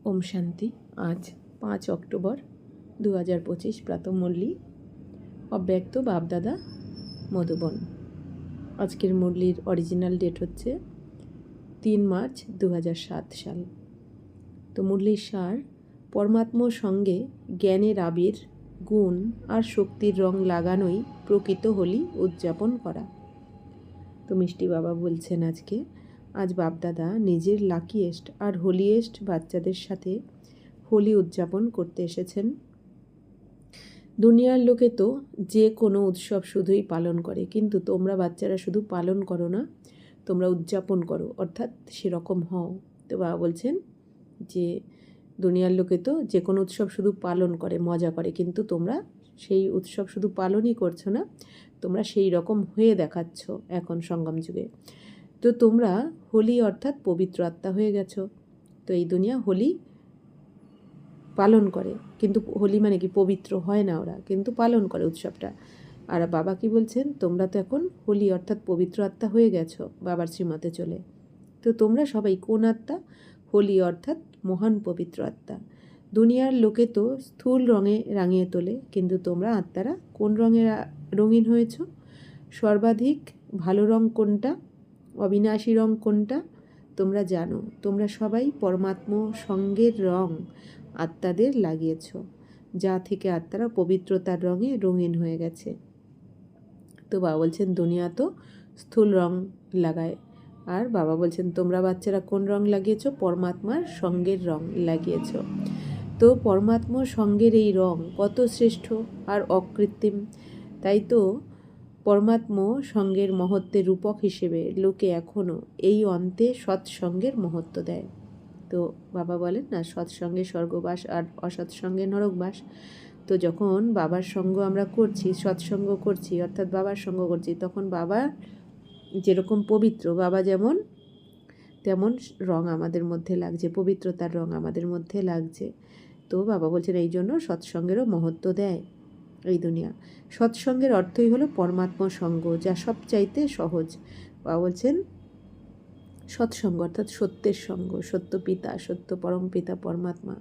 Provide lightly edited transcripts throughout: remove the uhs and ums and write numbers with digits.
ওম শান্তি। আজ 5 অক্টোবর 2025 প্রাতঃমুরলি অব্যক্ত বাপদাদা মধুবন। আজকের মুরলির অরিজিনাল ডেট হচ্ছে 3 মার্চ 2007 সাল। তো মুরলির সার পরমাত্মার সঙ্গে জ্ঞানের আবির, গুণ আর শক্তির রং লাগানোই প্রকৃত হোলি উদযাপন করা। তো মিষ্টি বাবা বলছেন আজ বাপদাদা নিজের লাকিয়েস্ট আর হোলিয়েস্ট বাচ্চাদের সাথে হোলি উদযাপন করতে এসেছেন। দুনিয়ার লোকে তো যে কোনো উৎসব শুধুই পালন করে, কিন্তু তোমরা বাচ্চারা শুধু পালন করো না, তোমরা উদযাপন করো, অর্থাৎ সেরকম হও। তো বাবা বলছেন যে দুনিয়ার লোকে তো যে কোনো উৎসব শুধু পালন করে, মজা করে, কিন্তু তোমরা সেই উৎসব শুধু পালনই করছো না, তোমরা সেই রকম হয়ে দেখাচ্ছ এখন সঙ্গম যুগে। তো তোমরা হোলি অর্থাৎ পবিত্র আত্মা হয়ে গেছো। তো এই দুনিয়া হোলি পালন করে, কিন্তু হোলি মানে কি পবিত্র হয় না, ওরা কিন্তু পালন করে উৎসবটা। আর বাবা কি বলছেন, তোমরা তো এখন হোলি অর্থাৎ পবিত্র আত্মা হয়ে গেছো বাবার শ্রীমতে চলে। তো তোমরা সবাই কোন আত্মা? হোলি অর্থাৎ মহান পবিত্র আত্মা। দুনিয়ার লোকে তো স্থূল রঙে রাঙিয়ে তোলে, কিন্তু তোমরা আত্মারা কোন রঙে রঙিন হয়েছ? সর্বাধিক ভালো রং কোনটা? অবিনাশী রং কোনটা? তোমরা জানো। তোমরা সবাই পরমাত্মা সঙ্গের রং আত্মাদের লাগিয়েছ, যা থেকে আত্মারা পবিত্রতার রঙে রঙিন হয়ে গেছে। তো বাবা বলছেন দুনিয়া তো স্থূল রং লাগায়, আর বাবা বলছেন তোমরা বাচ্চারা কোন রং লাগিয়েছ? পরমাত্মার সঙ্গের রং লাগিয়েছ। তো পরমাত্মার সঙ্গের এই রং কত শ্রেষ্ঠ আর অকৃত্রিম। তাই তো পরমাত্মা সঙ্গের মহত্বের রূপক হিসেবে লোকে এখনও এই অন্তে সৎসঙ্গের মহত্ব দেয়। তো বাবা বলেন না, সৎসঙ্গে স্বর্গবাস আর অসৎসঙ্গে নরকবাস। তো যখন বাবার সঙ্গ আমরা করছি, সৎসঙ্গ করছি অর্থাৎ বাবার সঙ্গ করছি, তখন বাবা যেরকম পবিত্র, বাবা যেমন তেমন রং আমাদের মধ্যে লাগছে, পবিত্রতার রং আমাদের মধ্যে লাগছে। তো বাবা বলছেন এই জন্য সৎসঙ্গেরও মহত্ব দেয় এই দুনিয়া। সৎসঙ্গের অর্থই হলো পরমাত্মা সঙ্গ, যা সবচাইতে সহজ। বাবা বলছেন সৎসঙ্গ অর্থাৎ সত্যের সঙ্গ, সত্য পিতা, সত্য পরম পিতা পরমাত্মা,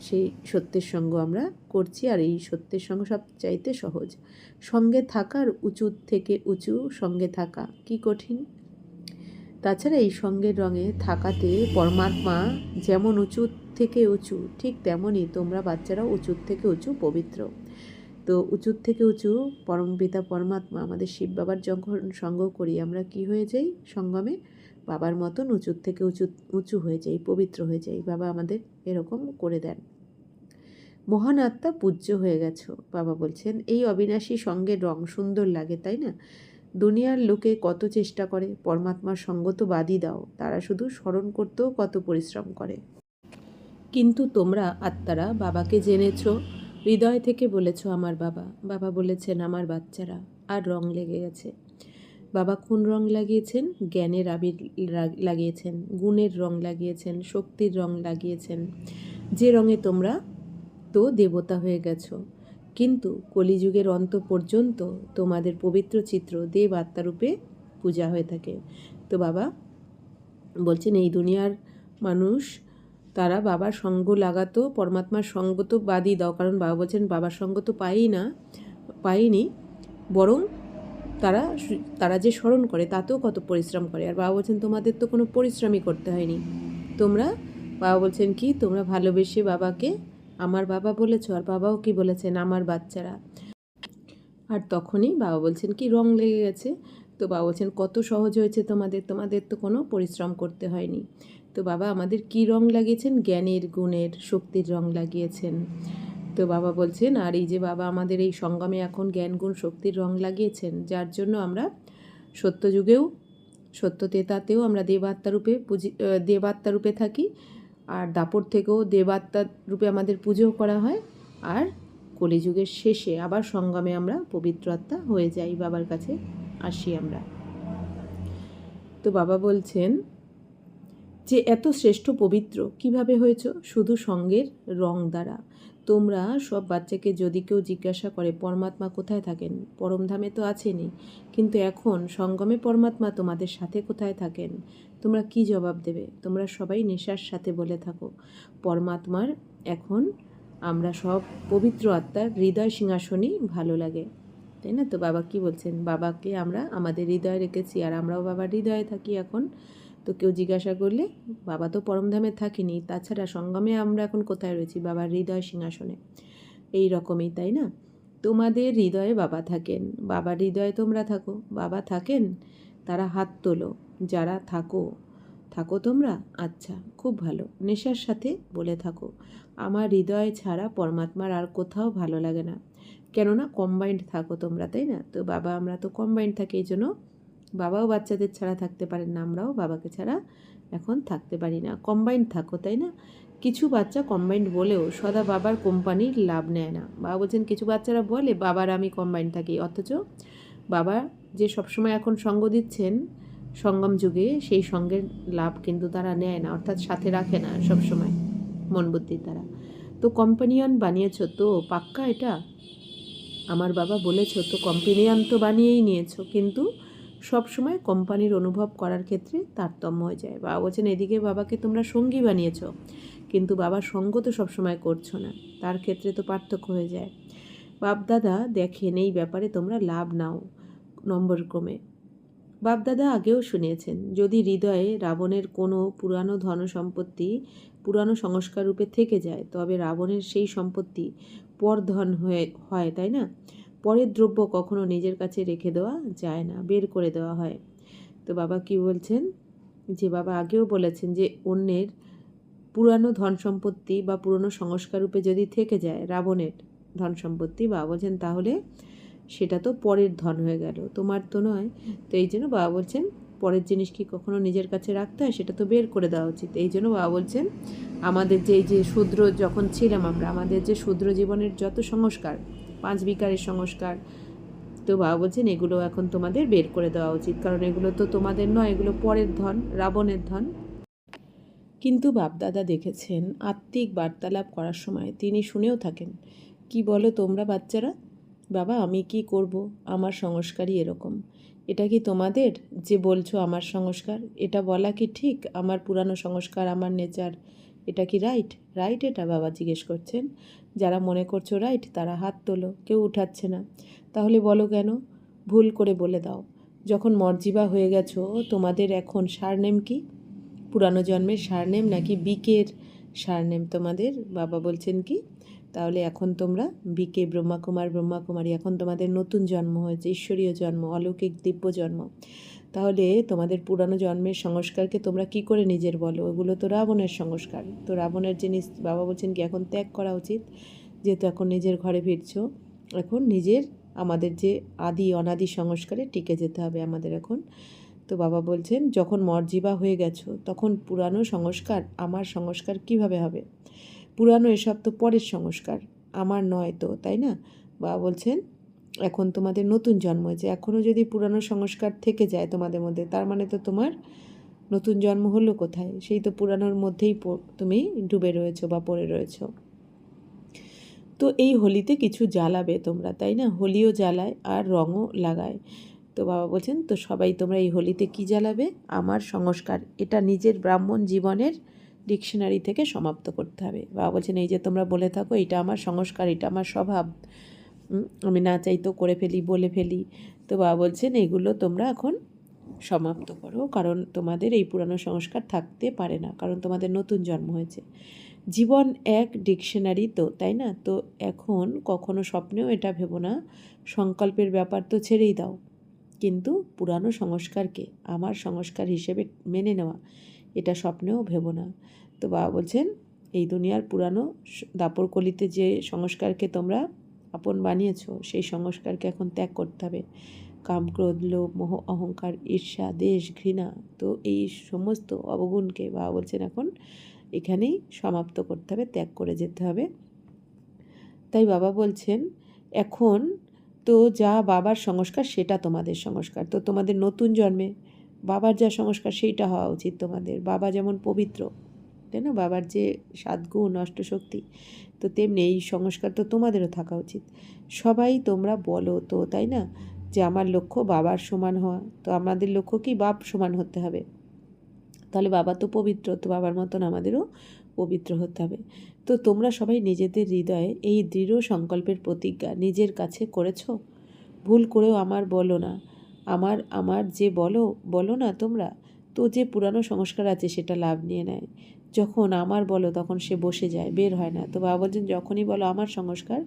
সেই সত্যের সঙ্গ আমরা করছি। আর এই সত্যের সঙ্গ সবচাইতে সহজ। সঙ্গে থাকার উঁচু থেকে উঁচু সঙ্গে থাকা কি কঠিন। তাছাড়া এই সঙ্গের রঙে থাকাতে পরমাত্মা যেমন উঁচু থেকে উঁচু, ঠিক তেমনই তোমরা বাচ্চারা উঁচুর থেকে উঁচু পবিত্র। তো উঁচুর থেকে উঁচু পরমপিতা পরমাত্মা আমাদের শিব বাবার যখন সঙ্গ করি, আমরা কি হয়ে যাই? সঙ্গমে বাবার মতন উঁচুর থেকে উঁচু হয়ে যাই, পবিত্র হয়ে যাই। বাবা আমাদের এরকম করে দেন। মহান আত্মা পূজ্য হয়ে গেছো। বাবা বলছেন এই অবিনাশী সঙ্গের রং সুন্দর লাগে, তাই না? দুনিয়ার লোকে কত চেষ্টা করে, পরমাত্মার সঙ্গ তো বাদই দাও, তারা শুধু স্মরণ করতেও কত পরিশ্রম করে। কিন্তু তোমরা আত্মারা বাবাকে জেনেছ, হৃদয় থেকে বলেছ আমার বাবা। বাবা বলেছেন আমার বাচ্চারা, আর রং লেগে গেছে। বাবা কোন রং লাগিয়েছেন? জ্ঞানের আবির লাগিয়েছেন, গুণের রং লাগিয়েছেন, শক্তির রং লাগিয়েছেন, যে রঙে তোমরা তো দেবতা হয়ে গেছো। কিন্তু কলিযুগের অন্ত পর্যন্ত তোমাদের পবিত্র চিত্র দেব আত্মারূপে পূজা হয়ে থাকে। তো বাবা বলছেন এই দুনিয়ার মানুষ তারা বাবার সঙ্গ লাগাতো, পরমাত্মার সঙ্গ তো বাদই দাও, কারণ বাবা বলছেন বাবার সঙ্গ তো পাইনি, বরং তারা যে স্মরণ করে তাতেও কত পরিশ্রম করে। আর বাবা বলছেন তোমাদের তো কোনো পরিশ্রমই করতে হয়নি। বাবা বলছেন কি তোমরা ভালোবেসে বাবাকে আমার বাবা বলেছো, আর বাবাও কি বলেছেন আমার বাচ্চারা। আর তখনই বাবা বলছেন কি রং লেগে গেছে। তো বাবা বলছেন কত সহজ হয়েছে তোমাদের তো কোনো পরিশ্রম করতে হয়নি। তো বাবা আমাদের কি রং লাগিয়েছেন? জ্ঞানের, গুণের, শক্তির রং লাগিয়েছেন। তো বাবা বলছেন আর এই যে বাবা আমাদের এই সঙ্গমে এখন জ্ঞান, গুণ, শক্তির রং লাগিয়েছেন, যার জন্য আমরা সত্যযুগেও সত্যতেতাতেও আমরা দেবাত্মা রূপে থাকি, আর দাপর থেকেও দেবাত্মা রূপে আমাদের পুজো করা হয়, আর কলিযুগের শেষে আবার সঙ্গমে আমরা পবিত্র আত্মা হয়ে যাই, বাবার কাছে আসি আমরা। তো বাবা বলছেন যে এত শ্রেষ্ঠ পবিত্র কিভাবে হয়েছ? শুধু সঙ্গের রং দ্বারা। তোমরা সব বাচ্চাকে যদি কেউ জিজ্ঞাসা করে পরমাত্মা কোথায় থাকেন, পরমধামে তো আছেনই, কিন্তু এখন সঙ্গমে পরমাত্মা তোমাদের সাথে কোথায় থাকেন, তোমরা কি জবাব দেবে? তোমরা সবাই নেশার সাথে বলে থাকো পরমাত্মার এখন আমরা সব পবিত্র আত্মার হৃদয় সিংহাসনই ভালো লাগে, তাই না? তো বাবা কি বলছেন? বাবাকে আমরা আমাদের হৃদয়ে রেখেছি, আর আমরাও বাবার হৃদয়ে থাকি এখন। তো কেউ জিজ্ঞাসা করলে বাবা তো পরমধামে থাকিনি, তাছাড়া সঙ্গমে আমরা এখন কোথায় রয়েছি? বাবার হৃদয় সিংহাসনে। এই রকমই, তাই না? তোমাদের হৃদয়ে বাবা থাকেন, বাবার হৃদয়ে তোমরা থাকো। বাবা থাকেন, তারা হাত তোলো। যারা থাকো তোমরা, আচ্ছা খুব ভালো। নেশার সাথে বলে থাকো আমার হৃদয় ছাড়া পরমাত্মার আর কোথাও ভালো লাগে না। কেননা কম্বাইন্ড থাকো তোমরা, তাই না? তো বাবা আমরা তো কম্বাইন্ড থাকি, এই জন্য বাবাও বাচ্চাদের ছাড়া থাকতে পারেন না, আমরাও বাবাকে ছাড়া এখন থাকতে পারি না। কম্বাইন্ড থাকো, তাই না? কিছু বাচ্চা কম্বাইন্ড বলেও সদা বাবার কোম্পানির লাভ নেয় না। বাবা বলছেন কিছু বাচ্চারা বলে বাবার আমি কম্বাইন্ড থাকি, অথচ বাবা যে সবসময় এখন সঙ্গ দিচ্ছেন সঙ্গম যুগে, সেই সঙ্গের লাভ কিন্তু তারা নেয় না, অর্থাৎ সাথে রাখে না সবসময় মন বুদ্ধির দ্বারা। তো কম্পানিয়ন বানিয়েছ তো পাক্কা? এটা আমার বাবা বলেছ তো কম্পানিয়ন তো বানিয়েই নিয়েছো, কিন্তু সবসময় কোম্পানির অনুভব করার ক্ষেত্রে তারতম্য হয়ে যায়। বাবা বলছেন এদিকে বাবাকে তোমরা সঙ্গী বানিয়েছ, কিন্তু বাবার সঙ্গ তো সবসময় করছো না, তার ক্ষেত্রে তো পার্থক্য হয়ে যায়। বাপদাদা দেখেন এই ব্যাপারে তোমরা লাভ নাও নম্বর ক্রমে। বাপদাদা আগেও শুনিয়েছেন যদি হৃদয়ে রাবণের কোনো পুরানো ধন সম্পত্তি পুরানো সংস্কার রূপে থেকে যায়, তবে রাবণের সেই সম্পত্তি পরধন হয়, তাই না? পরের দ্রব্য কখনো নিজের কাছে রেখে দেওয়া যায় না, বের করে দেওয়া হয়। তো বাবা কি বলছেন? যে বাবা আগেও বলেছেন যে অন্যের পুরানো ধন সম্পত্তি বা পুরনো সংস্কার রূপে যদি থেকে যায় রাবণের ধন সম্পত্তি, বাবা বলছেন তাহলে সেটা তো পরের ধন হয়ে গেল, তোমার তো নয়। তো এই জন্য বাবা বলছেন পরের জিনিস কি কখনো নিজের কাছে রাখতে হয়? সেটা তো বের করে দেওয়া উচিত। এই জন্য বাবা বলছেন আমাদের যে এই যে শূদ্র যখন ছিলাম আমরা, আমাদের যে শূদ্র জীবনের যত সংস্কার, 5 বিকারের সংস্কার, তো বাবা বলছেন এগুলো এখন তোমাদের বের করে দেওয়া উচিত, কারণ এগুলো তো তোমাদের নয়, এগুলো পরের ধন, রাবণের ধন। কিন্তু বাপদাদা দেখেছেন আত্মিক বার্তালাপ করার সময় তিনি শুনেও থাকেন, কি বলো তোমরা বাচ্চারা? বাবা আমি কি করব, আমার সংস্কারই এরকম। এটা কি তোমাদের যে বলছো আমার সংস্কার, এটা বলা কি ঠিক? আমার পুরানো সংস্কার, আমার নেচার, এটা কি রাইট এটা? বাবা জিজ্ঞেস করছেন। যারা মনে করছো রাইট তারা হাত তোলো, কেউ উঠাচ্ছে না। তাহলে বলো কেন? ভুল করে বলে দাও। যখন মর্জিবা হয়ে গেছো তোমাদের এখন সারনেম কি? পুরানো জন্মের সারনেম নাকি বিকের সারনেম তোমাদের? বাবা বলছেন কি তাহলে এখন তোমরা বিকে ব্রহ্মাকুমারী, এখন তোমাদের নতুন জন্ম হয়েছে, ঈশ্বরীয় জন্ম, অলৌকিক দিব্য জন্ম। তাহলে তোমাদের পুরানো জন্মের সংস্কারকে তোমরা কি করে নিজের বলো? ওগুলো তো রাবণের সংস্কার। তো রাবণের জিনিস বাবা বলছেন কি এখন ত্যাগ করা উচিত, যেহেতু এখন নিজের ঘরে ফিরছো, এখন নিজের আমাদের যে আদি অনাদি সংস্কারে টিকে যেতে হবে আমাদের এখন। তো বাবা বলছেন যখন মর্জিবা হয়ে গেছো তখন পুরানো সংস্কার আমার সংস্কার কিভাবে হবে? পুরানো এসব তো পরের সংস্কার, আমার নয় তো, তাই না? বাবা বলছেন এখন তোমাদের নতুন জন্ম হয়েছে, এখনও যদি পুরানো সংস্কার থেকে যায় তোমাদের মধ্যে, তার মানে তো তোমার নতুন জন্ম হলো কোথায়? সেই তো পুরানোর মধ্যেই তুমি ডুবে রয়েছো বা পড়ে রয়েছো। তো এই হোলিতে কিছু জ্বালাবে তোমরা, তাই না? হোলিও জ্বালায় আর রঙও লাগায়। তো বাবা বলছেন তো সবাই তোমরা এই হোলিতে কি জ্বালাবে? আমার সংস্কার। এটা নিজের ব্রাহ্মণ জীবনের ডিকশনারি থেকে সমাপ্ত করতে হবে। বাবা বলছেন এই যে তোমরা বলে থাকো এটা আমার সংস্কার, এটা আমার স্বভাব, আমি না চাইতেও করে ফেলি, বলে ফেলি। তো বাবা বলছেন এগুলো তোমরা এখন সমাপ্ত করো, কারণ তোমাদের এই পুরানো সংস্কার থাকতে পারে না, কারণ তোমাদের নতুন জন্ম হয়েছে। জীবন এক ডিকশনারি তো, তাই না? তো এখন কখনো স্বপ্নেও এটা ভেবো না সংকল্পের ব্যাপার তো ছেড়েই দাও, কিন্তু পুরানো সংস্কারকে আমার সংস্কার হিসেবে মেনে নেওয়া এটা স্বপ্নেও ভেবো না। তো বাবা বলছেন এই দুনিয়ার পুরানো দাপরকলিতে যে সংস্কারকে তোমরা আপন বানিয়েছো, সেই সংস্কারকে এখন ত্যাগ করতে হবে। কাম, ক্রোধ, লোভ, মোহ, অহংকার, ঈর্ষা, দ্বেষ, ঘৃণা, তো এই সমস্ত অবগুণকে বাবা বলছেন এখন এখানেই সমাপ্ত করতে হবে, ত্যাগ করে যেতে হবে। তাই বাবা বলছেন এখন তো যা বাবার সংস্কার সেটা তোমাদের সংস্কার। তো তোমাদের নতুন জন্মে বাবার যা সংস্কার সেইটা হওয়া উচিত তোমাদের। বাবা যেমন পবিত্র, তাই না, বাবার যে 7 গুণ অষ্টশক্তি, তো তেমনি এই সংস্কার তো তোমাদেরও থাকা উচিত। সবাই তোমরা বলো তো, তাই না, যে আমার লক্ষ্য বাবার সমান হওয়া। তো আমাদের লক্ষ্য কি বাপ সমান হতে হবে। তাহলে বাবা তো পবিত্র, তো বাবার মতন আমাদেরও পবিত্র হতে হবে। তো তোমরা সবাই নিজেদের হৃদয়ে এই দৃঢ় সংকল্পের প্রতিজ্ঞা নিজের কাছে করেছো? ভুল করেও আমার বলো না, আমার আমার যে বলো না তোমরা, তো যে পুরানো সংস্কার আছে সেটা লাভ নিয়ে নেয়। যখন আমার বলো তখন সে বসে যায়, বের হয় না। তো বাবা বলছেন যখনই বলো আমার সংস্কার,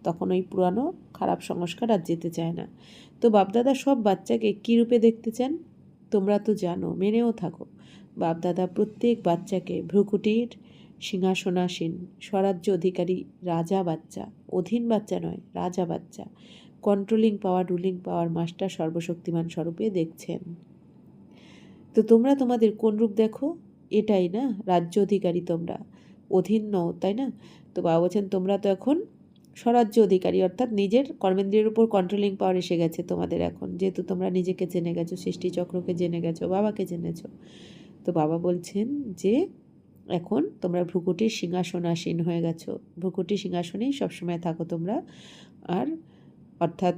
তখন ওই পুরানো খারাপ সংস্কার আর যেতে চায় না। তো বাপদাদা সব বাচ্চাকে কী রূপে দেখতে চান তোমরা তো জানো, মেনেও থাকো। বাপদাদা প্রত্যেক বাচ্চাকে ভ্রুকুটির সিংহাসনাসীন স্বরাজ্য অধিকারী রাজা বাচ্চা, অধীন বাচ্চা নয়, রাজা বাচ্চা, কন্ট্রোলিং পাওয়ার, রুলিং পাওয়ার মাস্টার সর্বশক্তিমান স্বরূপে দেখছেন। তো তোমরা তোমাদের কোন রূপ দেখো? এটাই না, রাজ্য অধিকারী তোমরা, অধীন নও, তাই না? তো বাবা বলছেন তোমরা তো এখন স্বরাজ্য অধিকারী, অর্থাৎ নিজের কর্মেন্দ্রিয়ের উপর কন্ট্রোলিং পাওয়ার এসে গেছে তোমাদের এখন, যেহেতু তোমরা নিজেকে জেনে গেছো, সৃষ্টিচক্রকে জেনে গেছো, বাবাকে জেনেছো। তো বাবা বলছেন যে এখন তোমরা ভ্রুকুটির সিংহাসনাসীন হয়ে গেছো, ভ্রুকুটির সিংহাসনেই সবসময় থাকো তোমরা, আর অর্থাৎ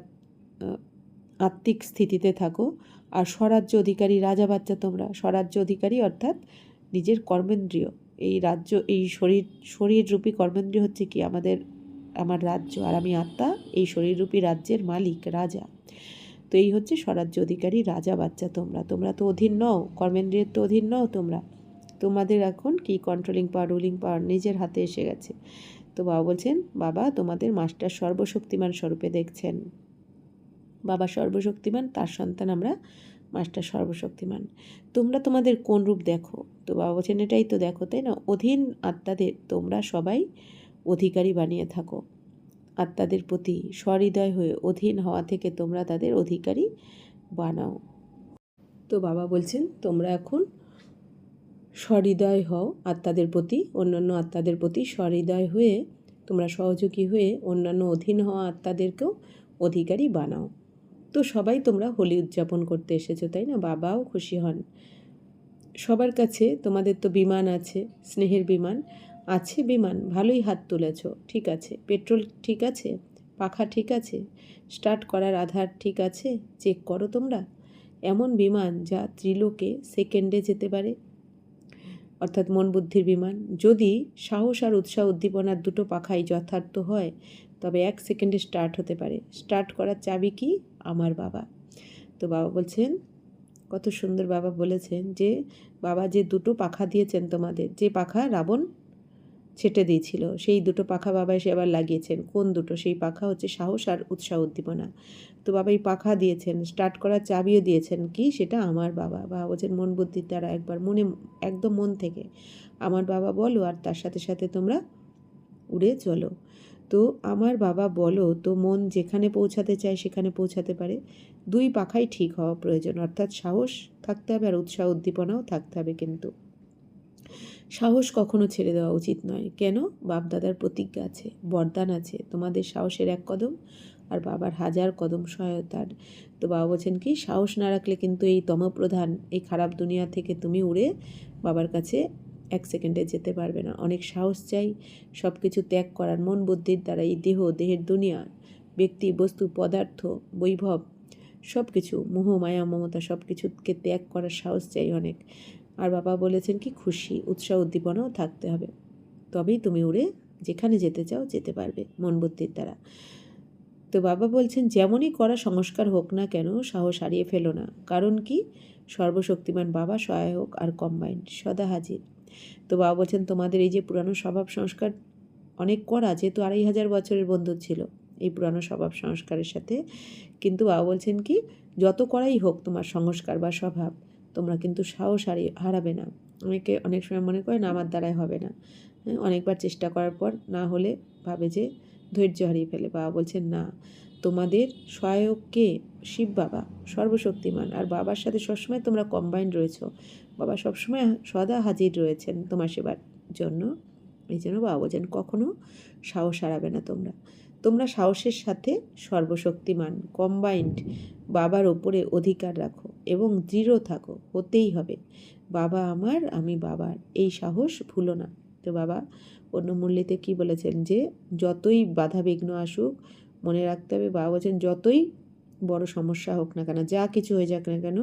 আত্মিক স্থিতিতে থাকো। আর স্বরাজ্য অধিকারী রাজা বাচ্চা তোমরা, স্বরাজ্য অধিকারী অর্থাৎ নিজের কর্মেন্দ্রিয়, এই রাজ্য, এই শরীররূপী কর্মেন্দ্রিয় হচ্ছে কি আমার রাজ্য, আর আমি আত্মা এই শরীররূপী রাজ্যের মালিক, রাজা। তো এই হচ্ছে স্বরাজ্য অধিকারী রাজা বাচ্চা তোমরা। তোমরা তো অধীন নও, কর্মেন্দ্রিয়ের তো অধীন নও তোমরা। তোমাদের এখন কি কন্ট্রোলিং পাওয়ার, রুলিং পাওয়ার নিজের হাতে এসে গেছে। তো বাবা বলছেন বাবা তোমাদের মাস্টার সর্বশক্তিমান স্বরূপে দেখছেন। বাবা সর্বশক্তিমান, তার সন্তান আমরা মাস্টার সর্বশক্তিমান। তোমরা তোমাদের কোন রূপ দেখো? তো বাবা বলছেন এটাই তো দেখো, তাই না? অধীন আত্মাদের তোমরা সবাই অধিকারী বানিয়ে থাকো। আত্মাদের প্রতি সহৃদয় হয়ে অধীন হওয়া থেকে তোমরা তাদের অধিকারী বানাও। তো বাবা বলছেন তোমরা এখন সহৃদয় হও আত্মাদের প্রতি, অন্যান্য আত্মাদের প্রতি সহৃদয় হয়ে তোমরা সহযোগী হয়ে অন্যান্য অধীন হওয়া আত্মাদেরকেও অধিকারী বানাও। তো সবাই তোমরা হোলি উদযাপন করতে এসেছো, তাই না? বাবাও খুশি হন। সবার কাছে তোমাদের তো বিমান আছে, স্নেহের বিমান আছে, বিমান ভালোই হাত তুলেছ, ঠিক আছে। পেট্রোল ঠিক আছে, পাখা ঠিক আছে, স্টার্ট করার আধার ঠিক আছে, চেক করো তোমরা। এমন বিমান যা ত্রিলোকে সেকেন্ডে যেতে পারে, অর্থাৎ মন বুদ্ধির বিমান। যদি সাহস আর উৎসাহ উদ্দীপনার দুটো পাখাই যথার্থ হয়, তবে 1 সেকেন্ডে স্টার্ট হতে পারে। স্টার্ট করার চাবি কি? আমার বাবা। তো বাবা বলছেন, কত সুন্দর বাবা বলেছেন যে বাবা যে দুটো পাখা দিয়েছেন তোমাদের, যে পাখা রাবণ ছেটে দিয়েছিল, সেই দুটো পাখা বাবা এসে আবার লাগিয়েছেন। কোন দুটো? সেই পাখা হচ্ছে সাহস আর উৎসাহ উদ্দীপনা। তো বাবা এই পাখা দিয়েছেন, স্টার্ট করার চাবিও দিয়েছেন, কি? সেটা আমার বাবা। বাবা বলছেন মন বুদ্ধির দ্বারা একবার মনে, একদম মন থেকে আমার বাবা বলো, আর তার সাথে সাথে তোমরা উড়ে চলো। তো আমার বাবা বলো, তো মন যেখানে পৌঁছাতে চায় সেখানে পৌঁছাতে পারে। 2 পাখাই ঠিক হওয়া প্রয়োজন, অর্থাৎ সাহস থাকতে হবে আর উৎসাহ উদ্দীপনাও থাকতে হবে। কিন্তু সাহস কখনো ছেড়ে দেওয়া উচিত নয়। কেন? বাপদাদার প্রতিজ্ঞা আছে, বরদান আছে, তোমাদের সাহসের 1 কদম আর বাবার 1000 কদম সহায়তার। তো বাবা বলছেন কি, সাহস না রাখলে কিন্তু এই তমপ্রধান, এই খারাপ দুনিয়া থেকে তুমি উড়ে বাবার কাছে 1 সেকেন্ডে যেতে পারবে না। অনেক সাহস চাই সব কিছু ত্যাগ করার, মন বুদ্ধির দ্বারা এই দেহ, দেহের দুনিয়া, ব্যক্তি, বস্তু, পদার্থ, বৈভব, সব কিছু, মোহ, মায়া, মমতা, সব কিছুকে ত্যাগ করার সাহস চাই অনেক। আর বাবা বলেছেন কি, খুশি, উৎসাহ, উদ্দীপনাও থাকতে হবে, তবেই তুমি উড়ে যেখানে যেতে চাও যেতে পারবে মন বুদ্ধির দ্বারা। তো বাবা বলছেন যেমনই করা সংস্কার হোক না কেন, সাহস হারিয়ে ফেলো না। কারণ কি? সর্বশক্তিমান বাবা সহায়ক আর কম্বাইন্ড, সদা হাজির। তো বাবা বলছেন তোমাদের এই যে পুরানো স্বভাব সংস্কার অনেক করা, যেহেতু 2500 বছরের বন্ধু ছিল এই পুরানো স্বভাব সংস্কারের সাথে, কিন্তু বাবা বলছেন কি, যত করাই হোক তোমার সংস্কার বা স্বভাব, তোমরা কিন্তু সাহস হারাবে না। অনেকে অনেক সময় মনে করেন আমার দ্বারাই হবে না, অনেকবার চেষ্টা করার পর না হলে ভাবে যে ধৈর্য হারিয়ে ফেলে। বাবা বলছেন না, তোমাদের সহায়ক কে? শিব বাবা, সর্বশক্তিমান। আর বাবার সাথে সবসময় তোমরা কম্বাইন্ড রয়েছো, বাবা সবসময় সদা হাজির রয়েছেন তোমার সেবার জন্য। এই জন্য বাবা বলছেন কখনো সাহস হারাবে না তোমরা। তোমরা সাহসের সাথে সর্বশক্তিমান কম্বাইন্ড বাবার ওপরে অধিকার রাখো এবং দৃঢ় থাকো, হতেই হবে। বাবা আমার, আমি বাবার, এই সাহস ভুলো না। তো বাবা অন্য মুরলিতে কী বলেছেন যে যতই বাধা বিঘ্ন আসুক মনে রাখতে হবে, বাবা বলছেন যতই বড় সমস্যা হোক না কেন, যা কিছু হয়ে যাক না কেন,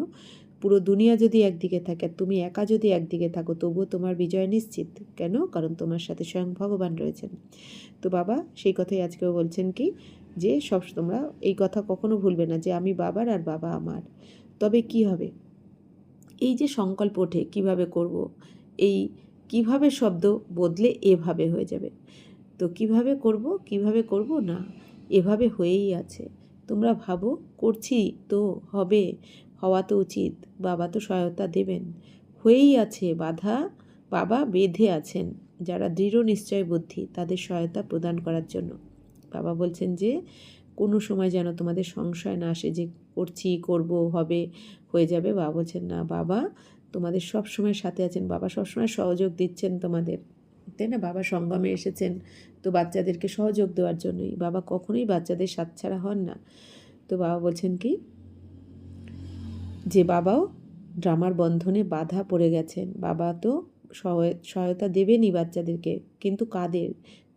পুরো দুনিয়া যদি একদিকে থাকে আর তুমি একা যদি একদিকে থাকো তবুও তোমার বিজয় নিশ্চিত। কেন? কারণ তোমার সাথে স্বয়ং ভগবান রয়েছেন। তো বাবা সেই কথাই আজকেও বলছেন কি যে সব তোমরা এই কথা কখনো ভুলবে না যে আমি বাবার আর বাবা আমার। তবে কি হবে? এই যে সংকল্প ওঠে কিভাবে করব, এই কিভাবে শব্দ বদলে এভাবে হয়ে যাবে। তো কিভাবে করব না, এভাবে হয়েই আছে। তোমরা ভাবো করছি তো হবে, হওয়া তো উচিত, বাবা তো সহায়তা দেবেন, হয়েই আছে বাধা, বাবা বেঁধে আছেন যারা দৃঢ় নিশ্চয় বুদ্ধি তাদের সহায়তা প্রদান করার জন্য। বাবা বলছেন যে কোনো সময় যেন তোমাদের সংশয় না আসে যে করব, হবে, হয়ে যাবে। বাবা বলছেন না, বাবা তোমাদের সব সময় সাথে আছেন, বাবা সবসময় সহযোগ দিচ্ছেন তোমাদের, তাই না? বাবা সঙ্গমে এসেছেন তো বাচ্চাদেরকে সহযোগ দেওয়ার জন্যই। বাবা কখনোই বাচ্চাদের সাথছাড়া হন না। তো বাবা বলছেন কি যে বাবাও ড্রামার বন্ধনে বাধা পড়ে গেছেন, বাবা তো সহায়তা দেবেনই বাচ্চাদেরকে, কিন্তু কাদের?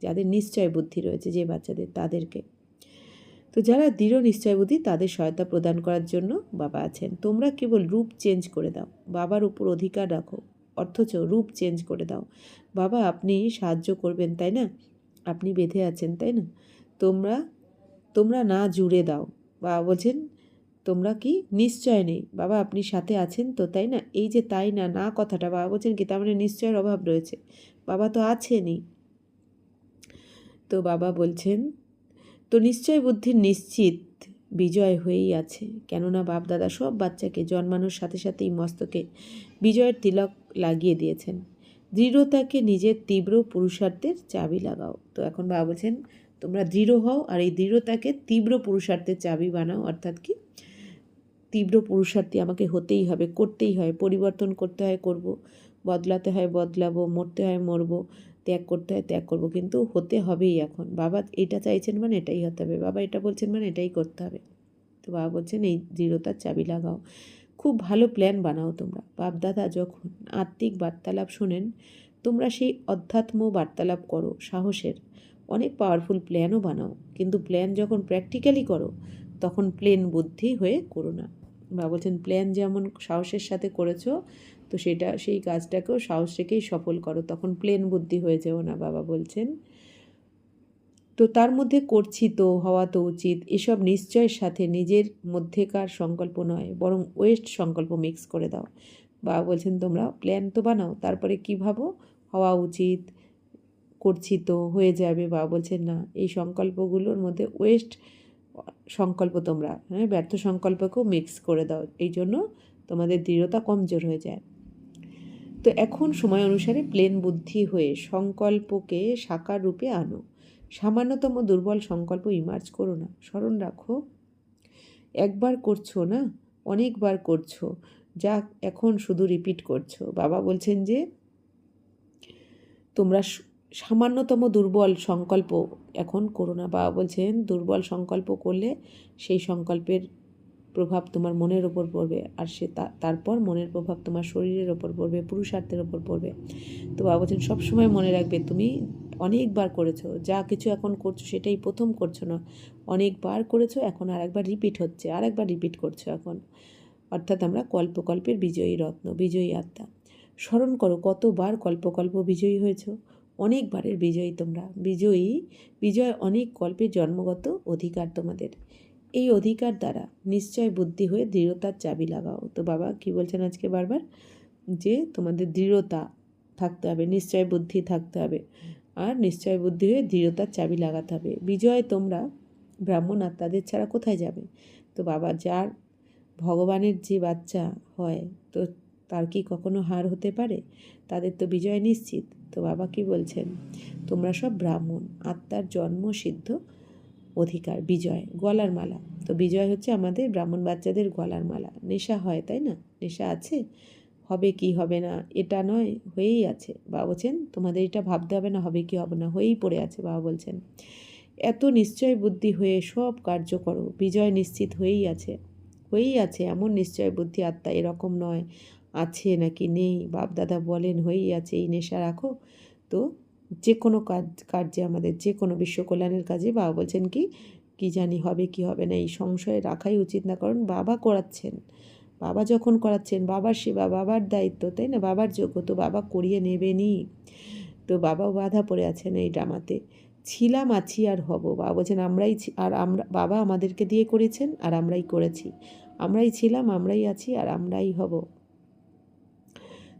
যাদের নিশ্চয় বুদ্ধি রয়েছে, যে বাচ্চাদের, তাদেরকে। তো যারা দৃঢ় নিশ্চয় বুদ্ধি তাদের সহায়তা প্রদান করার জন্য বাবা আছেন। তোমরা কেবল রূপ চেঞ্জ করে দাও, বাবার উপর অধিকার রাখো, অথচ রূপ চেঞ্জ করে দাও। বাবা আপনি সাহায্য করবেন, তাই না? আপনি বেঁধে আছেন, তাই না? তোমরা না জুড়ে দাও। বাবা বলছেন তোমরা কি নিশ্চয় নেই, বাবা আপনি সাথে আছেন তো, তাই না? এই যে তাই না, না কথাটা বাবা বলছেন কি তার মানে নিশ্চয়ের অভাব রয়েছে, বাবা তো আছেনই। তো বাবা বলছেন তো নিশ্চয় বুদ্ধির নিশ্চিত বিজয় হয়েই আছে, কেননা বাপদাদা সব বাচ্চাকে জন্মানোর সাথে সাথেই মস্তকে বিজয়ের তিলক লাগিয়ে দিয়েছেন। দৃঢ়তাকে নিজের তীব্র পুরুষার্থের চাবি লাগাও। তো এখন বাবা বলছেন তোমরা দৃঢ় হও আর এই দৃঢ়তাকে তীব্র পুরুষার্থের চাবি বানাও। অর্থাৎ কি তীব্র পুরুষার্থী আমাকে হতেই হবে, করতেই হয়, পরিবর্তন করতে হয় করব, বদলাতে হয় বদলাবো, মরতে হয় মরবো, ত্যাগ করতে হয় ত্যাগ করব, কিন্তু হতে হবেই। এখন বাবা এটা চাইছেন মানে এটাই হতে হবে, বাবা এটা বলছেন মানে এটাই করতে হবে। তো বাবা বলছেন এই দৃঢ়তার চাবি লাগাও, খুব ভালো প্ল্যান বানাও তোমরা। বাপদাদা যখন আত্মিক বার্তালাপ শোনেন তোমরা সেই অধ্যাত্ম বার্তালাপ করো সাহসের, অনেক পাওয়ারফুল প্ল্যানও বানাও, কিন্তু প্ল্যান যখন প্র্যাকটিক্যালি করো তখন প্লেন বুদ্ধি হয়ে করো না। বাবা বলছেন প্ল্যান যেমন সাহসের সাথে করেছো তো সেই কাজটাকেও সাহস রেখেই সফল করো, তখন প্লেন বুদ্ধি হয়ে যেও না। বাবা বলছেন তো তার মধ্যে করছি তো, হওয়া তো উচিত, এসব নিশ্চয়ের সাথে নিজের মধ্যেকার সংকল্প নয় বরং ওয়েস্ট সংকল্প মিক্স করে দাও। বাবা বলছেন তোমরা প্ল্যান তো বানাও, তারপরে কী ভাবো? হওয়া উচিত, করছি তো, হয়ে যাবে। বাবা বলছেন না, এই সংকল্পগুলোর মধ্যে ওয়েস্ট সংকল্প তোমরা ব্যর্থ সংকল্পকেও মিক্স করে দাও, এই জন্য তোমাদের দৃঢ়তা কমজোর হয়ে যায়। তো এখন সময় অনুসারে প্লেন বুদ্ধি হয়ে সংকল্পকে সাকার রূপে আনো, সামান্যতম দুর্বল সংকল্প ইমার্জ করো না। স্মরণ রাখো একবার করছো না, অনেকবার করছো, যা এখন শুধু রিপিট করছো। বাবা বলছেন যে তোমরা সামান্যতম দুর্বল সংকল্প এখন করো না। বাবা বলছেন দুর্বল সংকল্প করলে সেই সংকল্পের প্রভাব তোমার মনের ওপর পড়বে, আর তারপর মনের প্রভাব তোমার শরীরের ওপর পড়বে, পুরুষার্থের ওপর পড়বে। তো বাবা বলছেন সবসময় মনে রাখবে তুমি অনেকবার করেছো, যা কিছু এখন করছো সেটাই প্রথম করছো না, অনেকবার করেছো, এখন আরেকবার রিপিট হচ্ছে, আরেকবার রিপিট করছো এখন। অর্থাৎ আমরা কল্পকল্পের বিজয়ী রত্ন, বিজয়ী আত্মা। স্মরণ করো কতবার কল্পকল্প বিজয়ী হয়েছ, অনেকবারের বিজয়ী তোমরা। বিজয় অনেক কল্পের জন্মগত অধিকার তোমাদের। এই অধিকার দ্বারা নিশ্চয় বুদ্ধি হয়ে দৃঢ়তার চাবি লাগাও। তো বাবা কি বলছেন আজকে বারবার যে তোমাদের দৃঢ়তা থাকতে হবে, নিশ্চয় বুদ্ধি থাকতে হবে, আর নিশ্চয় বুদ্ধি হয়ে দৃঢ়তার চাবি লাগাতে হবে। বিজয় তোমরা ব্রাহ্মণ আত্মাদের ছাড়া কোথায় যাবে? তো বাবা যার ভগবানের যে বাচ্চা হয় তো তার কি কখনো হার হতে পারে? তাদের তো বিজয় নিশ্চিত। তো বাবা কি বলছেন তোমরা সব ব্রাহ্মণ, আত্মার জন্ম সিদ্ধ অধিকার, বিজয় গলার মালা। তো বিজয় হচ্ছে আমাদের ব্রাহ্মণ বাচ্চাদের গলার মালা। নেশা হয় তাই না? নেশা আছে, হবে কি হবে না এটা নয়, হয়েই আছে। বাবা বলছেন তোমাদের এটা ভাবতে হবে না হবে কি হবে না, হয়েই পড়ে আছে। বাবা বলছেন এত নিশ্চয় বুদ্ধি হয়ে সব কার্য করো, বিজয় নিশ্চিত হয়েই আছে এমন নিশ্চয় বুদ্ধি আত্মা এরকম নয় আছে নাকি নেই। বাপদাদা বলেন হয়েই আছে, এই নেশা রাখো। তো যে কোনো কার্যে আমাদের যে কোনো বিশ্ব কল্যাণের কাজে বাবা বলছেন কি জানি হবে কি হবে না এই সংশয় রাখাই উচিত না, কারণ বাবা করাচ্ছেন। বাবা যখন করাচ্ছেন, বাবার সেবা, বাবার দায়িত্ব, তাই না, বাবার যোগ্য, তো বাবা করিয়ে নেবেনই। তো বাবাও বাধা পড়ে আছেন এই ড্রামাতে। ছিলাম, আছি আর হব। বাবা বলছেন আমরা বাবা আমাদেরকে দিয়ে করেছেন আর আমরাই করেছি। আমরাই ছিলাম, আমরাই আছি আর আমরাই হব।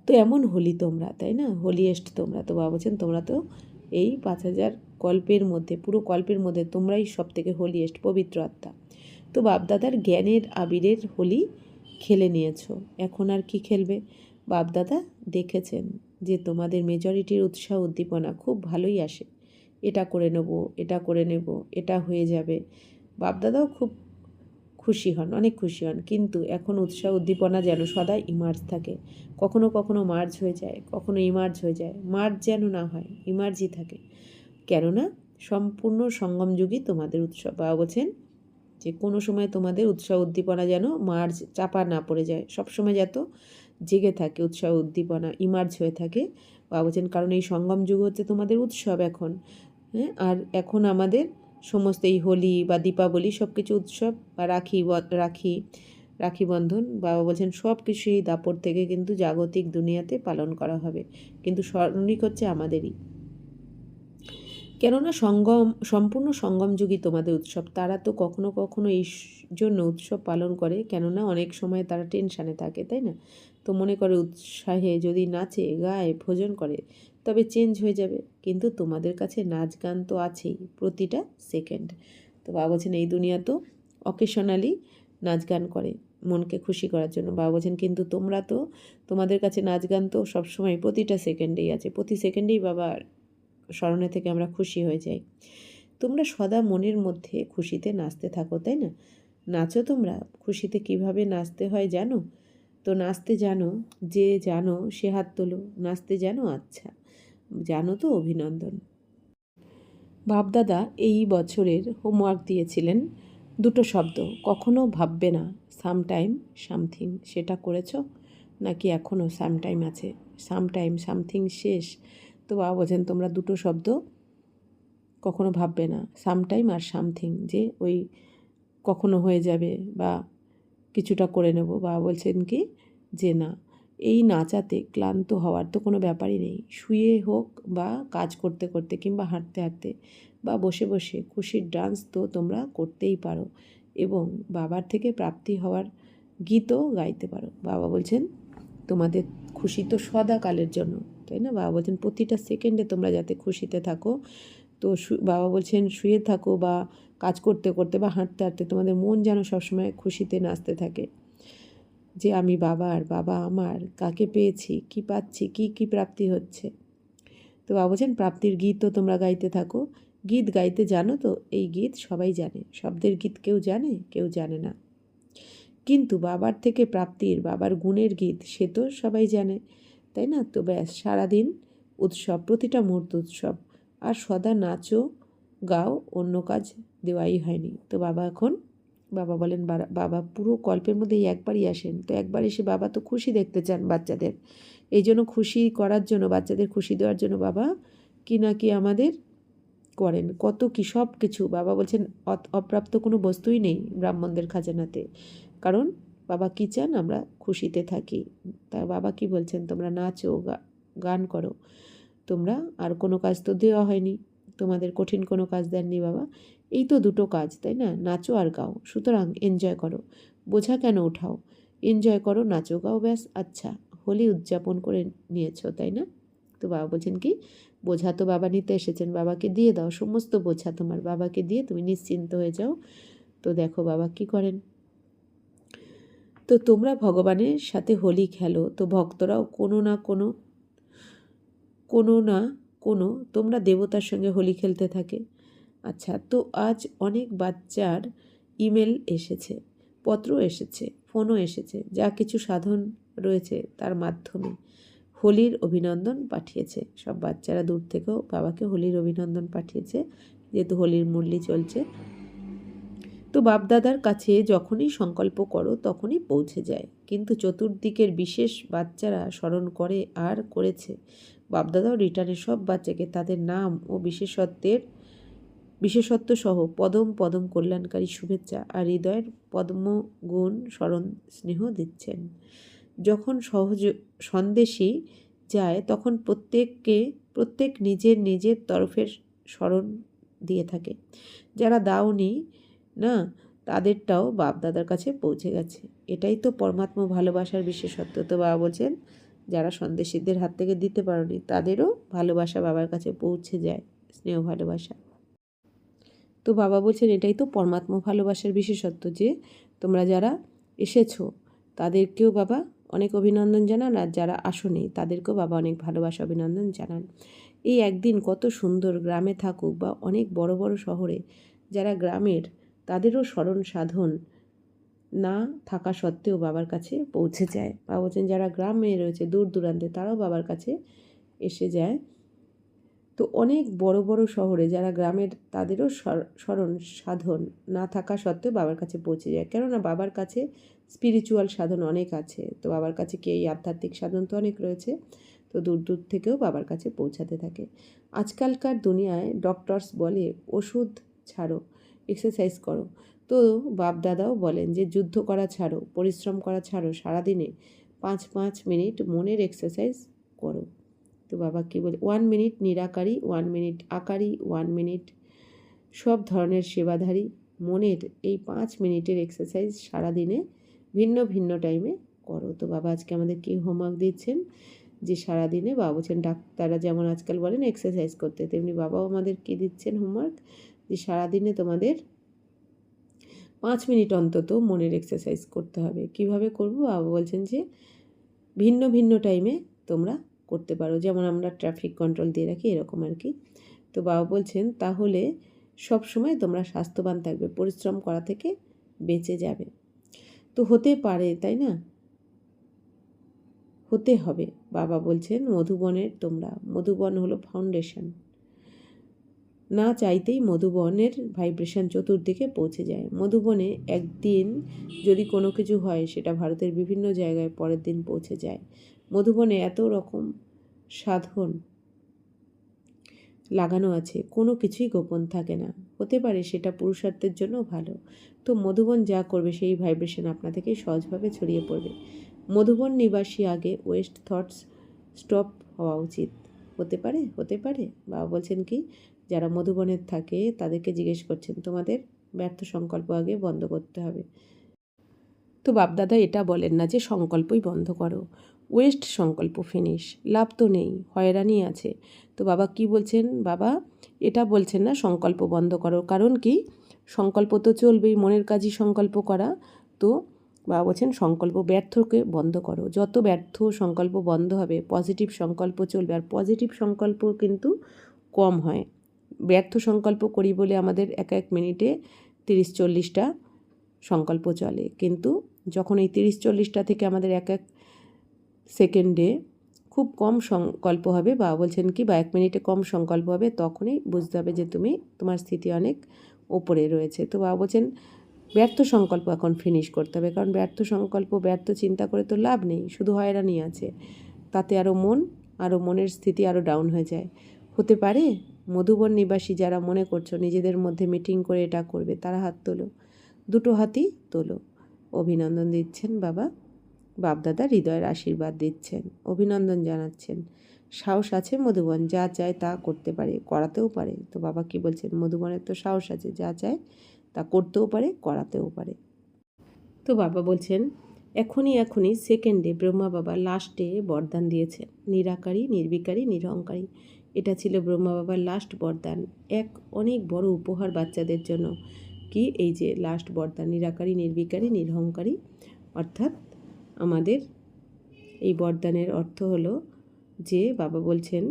তো এমন হলি তোমরা, তাই না, হোলিয়েস্ট তোমরা। তো বাবা বলছেন তোমরা তো এই 5000 কল্পের মধ্যে, পুরো কল্পের মধ্যে তোমরাই সব থেকে হোলিয়েস্ট, পবিত্র আত্মা। তো বাপদাদার জ্ঞানের আবিরের হোলি খেলে নিয়েছো, এখন আর কি খেলবে? বাপদাদা দেখেছেন যে তোমাদের মেজরিটির উৎসাহ উদ্দীপনা খুব ভালোই আসে, এটা করে নেব, এটা করে নেব, এটা হয়ে যাবে। বাপদাদাও খুব খুশি হন, অনেক খুশি হন, কিন্তু এখন উৎসাহ উদ্দীপনা যেন সদাই ইমার্জ থাকে। কখনো কখনো মার্জ হয়ে যায়, কখনো ইমার্জ হয়ে যায়। মার্জ যেন না হয়, ইমার্জই থাকে। কেননা সম্পূর্ণ সঙ্গমযুগী তোমাদের উৎসব। বাবা বলছেন যে কোনো সময় তোমাদের উৎসাহ উদ্দীপনা যেন মার্জ চাপা না পড়ে যায়, সবসময় যাতে জেগে থাকে উৎসাহ উদ্দীপনা, ইমার্জ হয়ে থাকে। বাবা বলছেন কারণ এই সঙ্গম যুগ হচ্ছে তোমাদের উৎসব এখন। হ্যাঁ, আর এখন আমাদের সমস্ত এই হোলি বা দীপাবলি সব কিছু উৎসব, বা রাখি বন্ধন, বাবা বলছেন সব কিছু এই দাপট থেকে কিন্তু জাগতিক দুনিয়াতে পালন করা হবে, কিন্তু স্মরণিক হচ্ছে আমাদেরই। কেননা সম্পূর্ণ সঙ্গমযুগী তোমাদের উৎসব। তারা তো কখনো কখনো এই জন্য উৎসব পালন করে, কেননা অনেক সময় তারা টেনশানে থাকে, তাই না। তো মনে করে উৎসাহে যদি নাচে, গায়, ভোজন করে তবে চেঞ্জ হয়ে যাবে, কিন্তু তোমাদের কাছে নাচ গান তো আছেই প্রতিটা সেকেন্ড। তো বাবা বলছেন এই দুনিয়া তো অকেশনালি নাচ গান করে মনকে খুশি করার জন্য। বাবা বলছেন কিন্তু তোমরা তো, তোমাদের কাছে নাচ গান তো সবসময় প্রতিটা সেকেন্ডেই আছে, প্রতি সেকেন্ডেই বাবার স্মরণে থেকে আমরা খুশি হয়ে যাই। তোমরা সদা মনের মধ্যে খুশিতে নাচতে থাকো, তাই না। নাচো তোমরা, খুশিতে কিভাবে নাচতে হয় জানো? তো নাচতে জানো, যে জানো সে হাত তোলো। নাচতে জানো, আচ্ছা জানো তো, অভিনন্দন। বাপদাদা এই বছরের হোমওয়ার্ক দিয়েছিলেন দুটো শব্দ, কখনো ভাববে না, সামটাইম সামথিং। সেটা করেছো নাকি এখনও সামটাইম আছে? সামটাইম সামথিং শেষ। তো বাবা বলছেন তোমরা দুটো শব্দ কখনো ভাববে না, সামটাইম আর সামথিং, যে ওই কখনো হয়ে যাবে বা কিছুটা করে নেব। বাবা বলছেন যে না, এই নাচাতে ক্লান্ত হওয়ার তো কোনো ব্যাপারই নেই। শুয়ে হোক বা কাজ করতে করতে কিংবা হাঁটতে হাঁটতে বা বসে বসে খুশির ডান্স তো তোমরা করতেই পারো, এবং বাবার থেকে প্রাপ্তি হওয়ার গীতও গাইতে পারো। বাবা বলছেন তোমাদের খুশি তো সদাকালের জন্য, তাই না। বাবা বলছেন প্রতিটা সেকেন্ডে তোমরা যাতে খুশিতে থাকো। তো বাবা বলছেন শুয়ে থাকো বা কাজ করতে করতে বা হাঁটতে হাঁটতে তোমাদের মন যেন সবসময় খুশিতে নাচতে থাকে, যে আমি বাবার, বাবা আমার, কাকে পেয়েছি, কি পাচ্ছি, কি প্রাপ্তি হচ্ছে। তো বাবা বলছেন প্রাপ্তির গীতও তোমরা গাইতে থাকো। গীত গাইতে জানো তো? এই গীত সবাই জানে, শব্দের গীত কেউ জানে, কেউ জানে না, কিন্তু বাবার থেকে প্রাপ্তির, বাবার গুণের গীত সে তো সবাই জানে, তাই না। তো ব্যাস, সারাদিন উৎসব, প্রতিটা মুহূর্ত উৎসব, আর সদা নাচো গাও, অন্য কাজ দেওয়াই হয়নি। তো বাবা বলেন বাবা পুরো কল্পের মধ্যে একবারই আসেন, তো একবার এসে বাবা তো খুশি দেখতে চান বাচ্চাদের, এই জন্য খুশি করার জন্য, বাচ্চাদের খুশি দেওয়ার জন্য বাবা কি না কি আমাদের করেন, কত কি সব কিছু। বাবা বলছেন অপ্রাপ্ত কোনো বস্তুই নেই ব্রাহ্মণদের খাজানাতে, কারণ বাবা কী চান আমরা খুশিতে থাকি। তা বাবা কি বলছেন, তোমরা নাচো গান করো, তোমরা আর কোনো কাজ তো দেওয়া হয়নি, তোমাদের কঠিন কোনো কাজ দেননি বাবা, এই তো দুটো কাজ, তাই না, নাচো আর গাও। সুতরাং এনজয় করো, বোঝা কেন উঠাও, এনজয় করো, নাচো গাও, ব্যাস। আচ্ছা, হোলি উদযাপন করে নিয়েছো, তাই না। তো বাবা বলছেন বোঝা তো বাবা নিতে এসেছেন, বাবাকে দিয়ে দাও, সমস্ত বোঝা তোমার বাবাকে দিয়ে তুমি নিশ্চিন্ত হয়ে যাও। তো দেখো বাবা কি করেন। তো তোমরা ভগবানের সাথে হোলি খেলো, তো ভক্তরাও কোনো না কোনো তোমরা দেবতার সঙ্গে হোলি খেলতে থাকে। আচ্ছা, তো আজ অনেক বাচ্চার ইমেল এসেছে, পত্র এসেছে, ফোনও এসেছে, যা কিছু সাধন রয়েছে তার মাধ্যমে হোলির অভিনন্দন পাঠিয়েছে। সব বাচ্চারা দূর থেকেও বাবাকে হোলির অভিনন্দন পাঠিয়েছে, যেহেতু হোলির মুরলি চলছে। তো বাপদাদার কাছে যখনই সংকল্প করো তখনই পৌঁছে যায়, কিন্তু চতুর্দিকের বিশেষ বাচ্চারা স্মরণ করে আর করেছে। বাপদাদাও রিটার্নে সব বাচ্চাকে তাদের নাম ও বিশেষত্ব সহ পদম পদম কল্যাণকারী শুভেচ্ছা আর হৃদয়ের পদ্মগুণ স্মরণ স্নেহ দিচ্ছেন। যখন সন্দেশী যায় তখন প্রত্যেক নিজের নিজের তরফের স্মরণ দিয়ে থাকে। যারা দাওনি না, তাদেরটাও বাপদাদার কাছে পৌঁছে গেছে। এটাই তো পরমাত্মা ভালোবাসার বিশেষত্ব। তো বাবা বলছেন, যারা সন্দেশীদের হাত থেকে দিতে পারোনি তাদেরও ভালোবাসা বাবার কাছে পৌঁছে যায়, স্নেহ ভালোবাসা। তো বাবা বলছেন এটাই তো পরমাত্মা ভালোবাসার বিশেষত্ব, যে তোমরা যারা এসেছো তাদেরকেও বাবা অনেক অভিনন্দন জানান, আর যারা আসোনি তাদেরকেও বাবা অনেক ভালোবাসা অভিনন্দন জানান। এই একদিন কত সুন্দর, গ্রামে থাকুক বা অনেক বড় বড় শহরে, যারা গ্রামের তাদেরও স্মরণ সাধন না থাকা সত্ত্বেও বাবার কাছে পৌঁছে যায়। বাবা বলছেন যারা গ্রামে রয়েছে দূর দূরান্তে তারাও বাবার কাছে এসে যায়। তো অনেক বড় বড় শহরে যারা গ্রামের তাদেরও স্মরণ সাধন না থাকা সত্ত্বেও বাবার কাছে পৌঁছে যায়, কেননা বাবার কাছে স্পিরিচুয়াল সাধন অনেক আছে। তো বাবার কাছে কি এই আধ্যাত্মিক সাধন তো অনেক রয়েছে, তো দূর দূর থেকেও বাবার কাছে পৌঁছাতে থাকে। আজকালকার দুনিয়ায় ডক্টরস বলে ওষুধ ছাড়ো, এক্সারসাইজ করো। তো বাপ দাদাও বলেন যে যুদ্ধ করা ছাড়ো, পরিশ্রম করা ছাড়ো, সারাদিনে 5 মিনিট মনের এক্সারসাইজ করো। তো বাবা কী বলে, 1 মিনিট নিরাকারী, 1 মিনিট আকারী, 1 মিনিট সব ধরনের সেবাধারী মনের এই 5 মিনিটের এক্সারসাইজ সারাদিনে ভিন্ন ভিন্ন টাইমে করো। তো বাবা আজকে আমাদের কী হোমওয়ার্ক দিচ্ছেন, যে সারাদিনে বাবা বলছেন ডাক্তাররা যেমন আজকাল বলেন এক্সারসাইজ করতে, তেমনি বাবাও আমাদের কী দিচ্ছেন হোমওয়ার্ক, যে সারাদিনে তোমাদের 5 মিনিট অন্তত মনের এক্সারসাইজ করতে হবে। কিভাবে করবো বাবা বলছেন যে ভিন্ন ভিন্ন টাইমে তোমরা করতে পারো, যেমন আমরা ট্রাফিক কন্ট্রোল দিয়ে রাখি এরকম আর কি। তো বাবা বলছেন তাহলে সব সময় তোমরা স্বাস্থ্যবান থাকবে, পরিশ্রম করা থেকে বেঁচে যাবে। তো হতে পারে, তাই না, হতে হবে। বাবা বলছেন মধুবন হলো ফাউন্ডেশন, না চাইতেই মধুবনের ভাইব্রেশন চতুর্দিকে পৌঁছে যায়। মধুবনে একদিন যদি কোনো কিছু হয় সেটা ভারতের বিভিন্ন জায়গায় পরের দিন পৌঁছে যায়। মধুবনে এত রকম সাধন লাগানো আছে, কোনো কিছুই গোপন থাকে না। হতে পারে সেটা পুরুষার্থের জন্য ভালো। তো মধুবন যা করবে সেই ভাইব্রেশন আপনা থেকেই সহজভাবে ছড়িয়ে পড়বে। মধুবন নিবাসী আগে ওয়েস্ট থটস স্টপ হওয়া উচিত। হতে পারে বাবা বলছেন কি, যারা মধুবনের থাকে তাদেরকে জিজ্ঞেস করছেন তোমাদের ব্যর্থ সংকল্প আগে বন্ধ করতে হবে। তো বাপদাদা এটা বলেন না যে সংকল্পই বন্ধ করো, ওয়েস্ট সংকল্প ফিনিশ, লাভ তো নেই, হয়রানি আছে। তো বাবা কি বলছেন, বাবা এটা বলছেন না সংকল্প বন্ধ করো, কারণ কি সংকল্প তো চলবেই, মনের কাজই সংকল্প করা। তো বাবা বলছেন সংকল্প ব্যর্থকে বন্ধ করো, যত ব্যর্থ সংকল্প বন্ধ হবে পজিটিভ সংকল্প চলবে। আর পজিটিভ সংকল্প কিন্তু কম হয়, ব্যর্থ সংকল্প করি বলে আমাদের এক মিনিটে 30-40টা সংকল্প চলে, কিন্তু যখন এই 30-40টা থেকে আমাদের এক সেকেন্ডে খুব কম সংকল্প হবে, বাবা বলছেন কি বা 1 মিনিটে কম সংকল্প হবে, তখনই বুঝতে হবে যে তোমার স্থিতি অনেক ওপরে রয়েছে। তো বাবা বলছেন ব্যর্থ সংকল্প এখন ফিনিশ করতে হবে, কারণ ব্যর্থ সংকল্প ব্যর্থ চিন্তা করে তো লাভ নেই, শুধু হয়রানি আছে, তাতে আরও মনের স্থিতি আরও ডাউন হয়ে যায়। হতে পারে মধুবন নিবাসী যারা মনে করছো নিজেদের মধ্যে মিটিং করে এটা করবে, তারা হাত তোলো, 2টো হাতই তোলো। অভিনন্দন দিচ্ছেন বাবা, বাপদাদা হৃদয়ের আশীর্বাদ দিচ্ছেন, অভিনন্দন জানাচ্ছেন। সাহস আছে মধুবন, যা চায় তা করতে পারে, করাতেও পারে। তো বাবা কি বলছেন, মধুবনের তো সাহস আছে, যা চায় তা করতেও পারে, করাতেও পারে। তো বাবা বলছেন এখনই সেকেন্ডে ব্রহ্মা বাবা লাস্টে বরদান দিয়েছেন, নিরাকারী, নির্বিকারী, নিরহংকারী। এটা ছিল ব্রহ্মা বাবার লাস্ট বরদান, এক অনেক বড় উপহার বাচ্চাদের জন্য। কি এই যে লাস্ট বরদান, নিরাকারী, নির্বিকারী, নিরহংকারী, অর্থাৎ আমাদের এই বরদানের অর্থ হলো যে বাবা বলছেন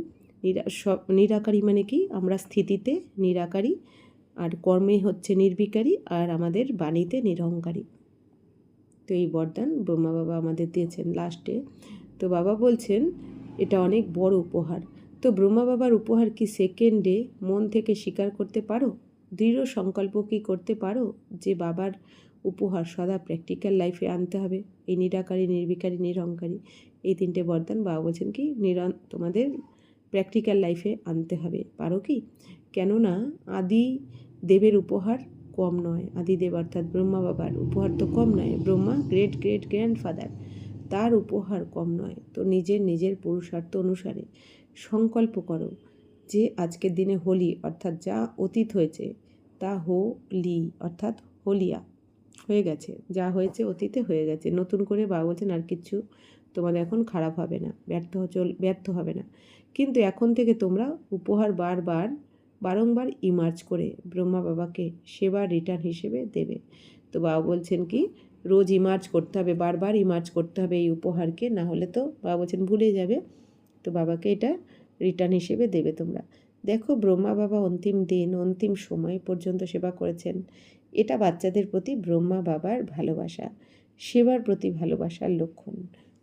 নিরাকারী মানে কি, আমরা স্থিতিতে নিরাকারী, আর কর্মে হচ্ছে নির্বিকারী, আর আমাদের বাণীতে নিরহংকারী। তো এই বরদান ব্রহ্মা বাবা আমাদের দিয়েছেন লাস্টে। তো বাবা বলছেন এটা অনেক বড় উপহার, তো ব্রহ্মা বাবার উপহার কি সেকেন্ডে মন থেকে স্বীকার করতে পারো? দৃঢ় সংকল্প কি করতে পারো যে বাবার উপহার সদা প্র্যাকটিক্যাল লাইফে আনতে হবে? এই নিরাকারী, নির্বিকারী, নিরহংকারী, এই তিনটে বরদান বাবা বলছেন কি তোমাদের প্র্যাকটিক্যাল লাইফে আনতে হবে। পারো কি? কেননা আদি দেবের উপহার কম নয়। আদিদেব অর্থাৎ ব্রহ্মা বাবার উপহার তো কম নয়। ব্রহ্মা গ্রেট গ্রেট গ্র্যান্ডফাদার, তার উপহার কম নয়। তো নিজের পুরুষার্থ অনুসারে সংকল্প করো যে আজকের দিনে হোলি অর্থাৎ যা অতীত হয়েছে তা হোলি অর্থাৎ হোলিয়া হয়ে গেছে, যা হয়েছে অতীতে হয়ে গেছে। নতুন করে বাবা বলছেন আর কিচ্ছু তোমাদের এখন খারাপ হবে না, ব্যর্থ হবে না। কিন্তু এখন থেকে তোমরা উপহার বারংবার ইমার্জ করে ব্রহ্মা বাবাকে সেবার রিটার্ন হিসেবে দেবে। তো বাবা বলছেন কি রোজ ইমার্জ করতে হবে, বারবার ইমার্জ করতে হবে এই উপহারকে, না হলে তো বাবা বলছেন ভুলে যাবে। তো বাবাকে এটা রিটার্ন হিসেবে দেবে তোমরা। দেখো ব্রহ্মা বাবা অন্তিম দিন, অন্তিম সময় পর্যন্ত সেবা করেছেন। এটা বাচ্চাদের প্রতি ব্রহ্মা বাবার ভালোবাসা, সেবার প্রতি ভালোবাসার লক্ষণ।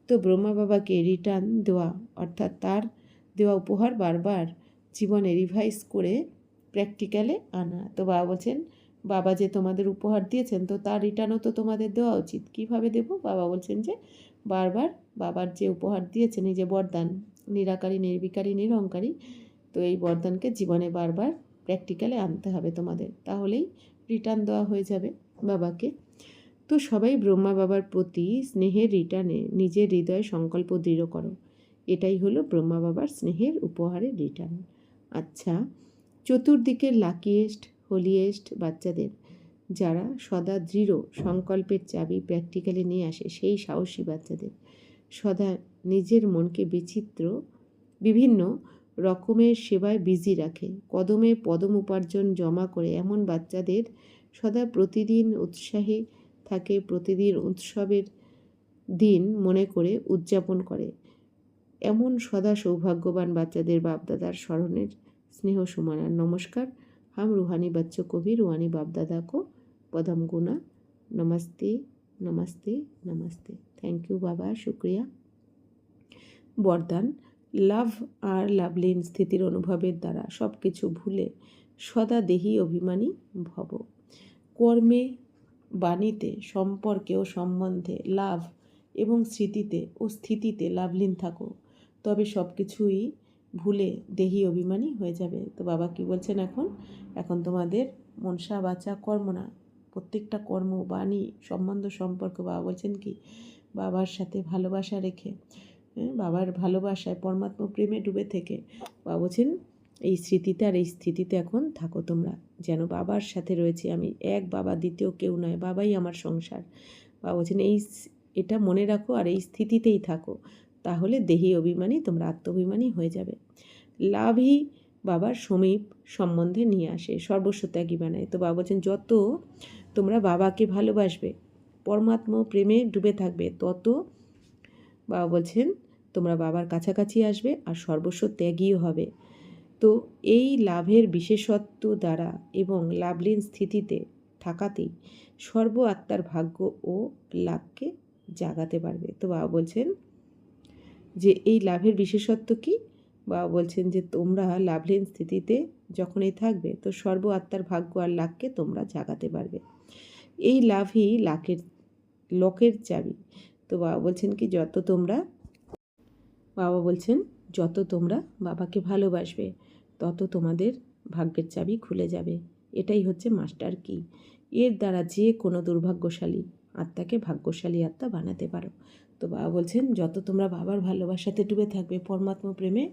তো ব্রহ্মা বাবাকে রিটার্ন দেওয়া অর্থাৎ তার দেওয়া উপহার বারবার জীবনে রিভাইজ করে প্র্যাকটিক্যালে আনা। তো বাবা বলছেন বাবা যে তোমাদের উপহার দিয়েছেন তো তার রিটার্নও তো তোমাদের দেওয়া উচিত। কিভাবে দেব? বাবা বলছেন যে বারবার বাবার যে উপহার দিয়েছেন, এই যে বরদান, নিরাকারী, নির্বিকারী, নিরহংকারী, তো এই বরদানকে জীবনে বারবার প্র্যাকটিক্যালে আনতে হবে তোমাদের, তাহলেই রিটার্ন দেওয়া হয়ে যাবে বাবাকে। তো সবাই ব্রহ্মা বাবার প্রতি স্নেহের রিটার্নে নিজের হৃদয়ে সংকল্প দৃঢ় করো। এটাই হলো ব্রহ্মা বাবার স্নেহের উপহারের রিটার্ন। আচ্ছা, চতুর্দিকের লাকিয়েস্ট হোলিয়েস্ট বাচ্চাদের যারা সদা দৃঢ় সংকল্পের চাবি প্র্যাকটিক্যালি নিয়ে আসে, সেই সাহসী বাচ্চাদের সদা নিজের মনকে বিভিন্ন রকমের সেবায় বিজি রাখে, কদমে পদম উপার্জন জমা করে এমন বাচ্চাদের সদা প্রতিদিন উৎসাহে থাকে, প্রতিদিন উৎসবের দিন মনে করে উদযাপন করে, এমন সদা সৌভাগ্যবান বাচ্চাদের বাপদাদার স্মরণের স্নেহ সুমানার নমস্কার। हम रूहानी बच्चों को भी रूहानी बाप दादा को पदम गुना नमस्ते नमस्ते नमस्ते। थैंक यू बाबा, शुक्रिया। বরদান লাভ আর লাভলীন স্থিতির অনুভবের দ্বারা সব কিছু ভুলে সদা দেহি অভিমানী ভব। কর্মে, বাণীতে, সম্পর্কে ও সম্বন্ধে লাভ এবং স্মৃতিতে ও স্থিতিতে লাভলীন থাকো, তবে সব কিছুই ভুলে দেহি অভিমানী হয়ে যাবে। তো বাবা কি বলছেন এখন তোমাদের মনসা বাচা কর্ম না, প্রত্যেকটা কর্ম, বাণী, সম্বন্ধ, সম্পর্ক বাবা বলছেন কি বাবার সাথে ভালোবাসা রেখে, বাবার ভালোবাসায় পরমাত্ম প্রেমে ডুবে থেকে বাবা বলছেন এই স্মৃতিতে আর এই স্থিতিতে এখন থাকো তোমরা, যেন বাবার সাথে রয়েছে আমি, এক বাবা, দ্বিতীয় কেউ নয়, বাবাই আমার সংসার। বাবা বলছেন এটা মনে রাখো আর এই স্থিতিতেই থাকো, তাহলে দেহি অভিমানী তোমরা আত্মঅভিমানী হয়ে যাবে। লাভই বাবার সমীপ সম্বন্ধে নিয়ে আসে, সর্বস্ব ত্যাগী বানায়। তো বাবা বলছেন যত তোমরা বাবাকে ভালোবাসবে, পরমাত্ম প্রেমে ডুবে থাকবে, তত বাবা বলছেন তোমরা বাবার কাছাকাছি আসবে আর সর্বস্ব ত্যাগীও হবে। তো এই লাভের বিশেষত্ব দ্বারা এবং লাভলীন স্থিতিতে থাকাতেই সর্ব আত্মার ভাগ্য ও লাভকে জাগাতে পারবে। তো বাবা বলছেন যে এই লাভের বিশেষত্ব কি? বাবা বলছেন যে তোমরা লাভলীন স্থিতিতে যখনই থাকবে তো সর্ব আত্মার ভাগ্য আর লাভকে তোমরা জাগাতে পারবে। এই লাভই লকের চাবি। তো বাবা বলছেন কি যত তোমরা বাবাকে ভালোবাসবে তত তোমাদের ভাগ্যের চাবি খুলে যাবে। এটাই হচ্ছে মাস্টার কি। এর দ্বারা যে কোনো দুর্ভাগ্যশালী আত্মাকে ভাগ্যশালী আত্মা বানাতে পারো। তো বাবা বলছেন যত তোমরা বাবার ভালোবাসাতে ডুবে থাকবে, পরমাত্ম প্রেমে,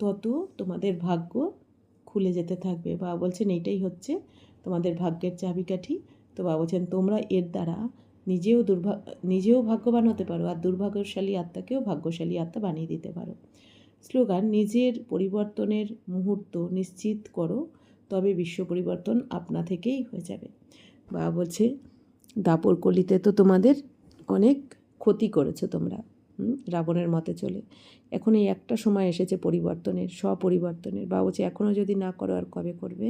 তত তোমাদের ভাগ্য খুলে যেতে থাকবে। বাবা বলছেন এইটাই হচ্ছে তোমাদের ভাগ্যের চাবিকাঠি। তো বাবা বলছেন তোমরা এর দ্বারা নিজেও ভাগ্যবান হতে পারো আর দুর্ভাগ্যশালী আত্মাকেও ভাগ্যশালী আত্মা বানিয়ে দিতে পারো। স্লোগান নিজের পরিবর্তনের মুহূর্ত নিশ্চিত করো, তবে বিশ্ব পরিবর্তন আপনা থেকেই হয়ে যাবে। বাবা বলছে দাপর কলিতে তো তোমাদের অনেক ক্ষতি করেছো তোমরা, রাবণের মতে চলে। এখন এই একটা সময় এসেছে পরিবর্তনের, স্বপরিবর্তনের। বাবা বলছে এখনও যদি না করো আর কবে করবে?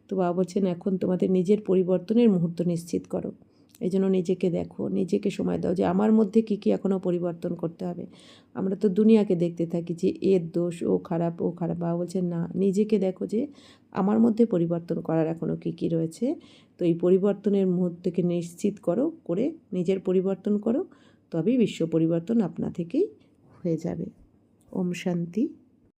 তো বাবা বলছেন এখন তোমাদের নিজের পরিবর্তনের মুহূর্ত নিশ্চিত করো এই জন্য নিজেকে দেখো, নিজেকে সময় দাও যে আমার মধ্যে কী কী এখনও পরিবর্তন করতে হবে। আমরা তো দুনিয়াকে দেখতে থাকি যে এর দোষ, ও খারাপ, ও খারাপ। বাবা বলছেন না, নিজেকে দেখো যে আমার মধ্যে পরিবর্তন করার এখনও কী কী রয়েছে। তো এই পরিবর্তনের মুহূর্তকে নিশ্চিত করো, করে নিজের পরিবর্তন করো, তবেই বিশ্ব পরিবর্তন আপনা থেকেই হয়ে যাবে। ওম শান্তি।